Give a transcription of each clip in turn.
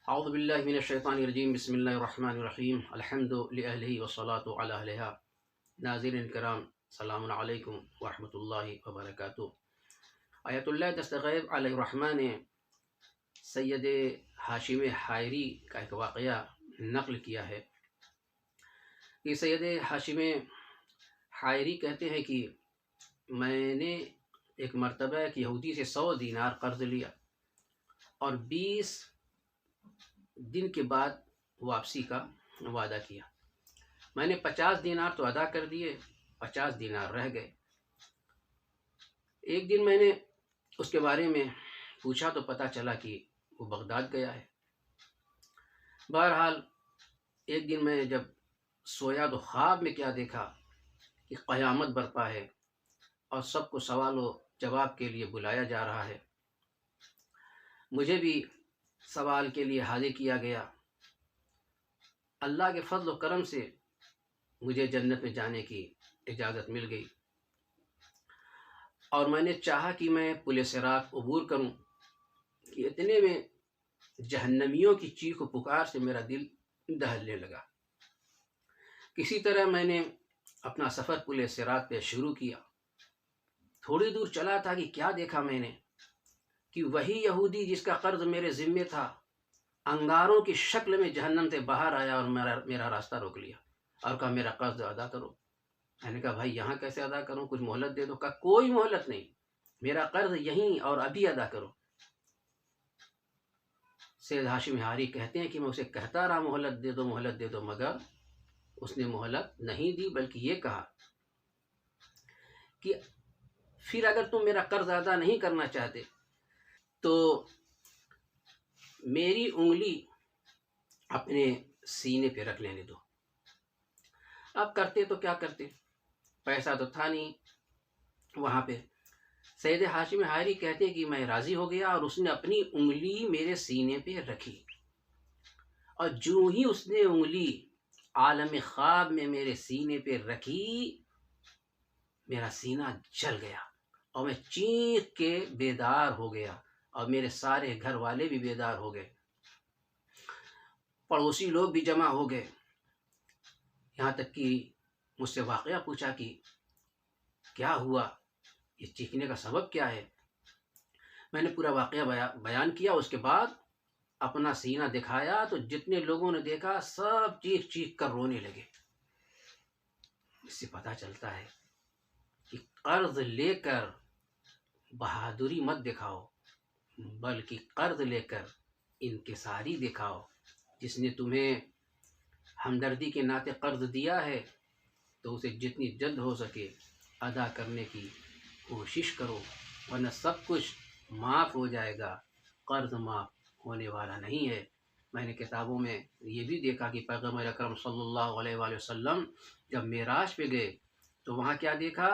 اعوذ باللہ من الشیطان الرجیم بسم اللہ الرحمن الرحیم الحمد للہ والصلاۃ علی اہلہا۔ ناظرین کرام، السلام علیکم ورحمۃ اللہ وبرکاتہ۔ آیت اللہ دستغیب علیہ الرحمٰن نے سید ہاشم حائری کا ایک واقعہ نقل کیا ہے کہ سید ہاشم حائری کہتے ہیں کہ میں نے ایک مرتبہ ایک یہودی سے 100 دینار قرض لیا اور 20 دن کے بعد واپسی کا وعدہ کیا۔ میں نے 50 دینار تو ادا کر دیے، 50 دینار رہ گئے۔ ایک دن میں نے اس کے بارے میں پوچھا تو پتہ چلا کہ وہ بغداد گیا ہے۔ بہرحال ایک دن میں جب سویا تو خواب میں کیا دیکھا کہ قیامت برپا ہے اور سب کو سوال و جواب کے لیے بلایا جا رہا ہے۔ مجھے بھی سوال کے لیے حاضر کیا گیا۔ اللہ کے فضل و کرم سے مجھے جنت میں جانے کی اجازت مل گئی اور میں نے چاہا کہ میں پل صراط عبور کروں کہ اتنے میں جہنمیوں کی چیخ و پکار سے میرا دل دہلنے لگا۔ کسی طرح میں نے اپنا سفر پل صراط پہ شروع کیا۔ تھوڑی دور چلا تھا کہ کیا دیکھا میں نے کہ وہی یہودی جس کا قرض میرے ذمے تھا انگاروں کی شکل میں جہنم سے باہر آیا اور میرا راستہ روک لیا اور کہا میرا قرض ادا کرو۔ میں نے کہا بھائی یہاں کیسے ادا کروں، کچھ مہلت دے دو۔ کہا کوئی مہلت نہیں، میرا قرض یہیں اور ابھی ادا کرو۔ سید ہاشم حائری کہتے ہیں کہ میں اسے کہتا رہا مہلت دے دو مہلت دے دو، مگر اس نے مہلت نہیں دی، بلکہ یہ کہا کہ پھر اگر تم میرا قرض ادا نہیں کرنا چاہتے تو میری انگلی اپنے سینے پہ رکھ لینے دو۔ اب کرتے تو کیا کرتے، پیسہ تو تھا نہیں وہاں پہ۔ سید ہاشم حائری کہتے ہیں کہ میں راضی ہو گیا اور اس نے اپنی انگلی میرے سینے پہ رکھی اور جو ہی اس نے انگلی عالم خواب میں میرے سینے پہ رکھی میرا سینہ جل گیا اور میں چیخ کے بیدار ہو گیا اور میرے سارے گھر والے بھی بیدار ہو گئے، پڑوسی لوگ بھی جمع ہو گئے، یہاں تک کہ مجھ سے واقعہ پوچھا کہ کیا ہوا، یہ چیخنے کا سبب کیا ہے۔ میں نے پورا واقعہ بیان کیا۔ اس کے بعد اپنا سینہ دکھایا تو جتنے لوگوں نے دیکھا سب چیخ چیخ کر رونے لگے۔ اس سے پتہ چلتا ہے کہ قرض لے کر بہادری مت دکھاؤ، بلکہ قرض لے کر انکساری دکھاؤ۔ جس نے تمہیں ہمدردی کے ناطے قرض دیا ہے تو اسے جتنی جلد ہو سکے ادا کرنے کی کوشش کرو، ورنہ سب کچھ معاف ہو جائے گا، قرض معاف ہونے والا نہیں ہے۔ میں نے کتابوں میں یہ بھی دیکھا کہ پیغمبر اکرم صلی اللہ علیہ وآلہ وسلم جب معراج پہ گئے تو وہاں کیا دیکھا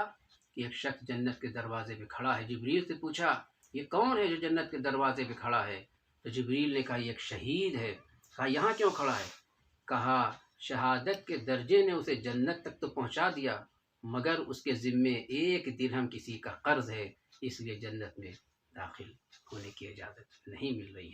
کہ ایک شخص جنت کے دروازے پہ کھڑا ہے۔ جبریل سے پوچھا یہ کون ہے جو جنت کے دروازے پہ کھڑا ہے؟ تو جبریل نے کہا یہ ایک شہید ہے۔ کہا یہاں کیوں کھڑا ہے؟ کہا شہادت کے درجے نے اسے جنت تک تو پہنچا دیا، مگر اس کے ذمے 1 درہم کسی کا قرض ہے، اس لیے جنت میں داخل ہونے کی اجازت نہیں مل رہی ہے۔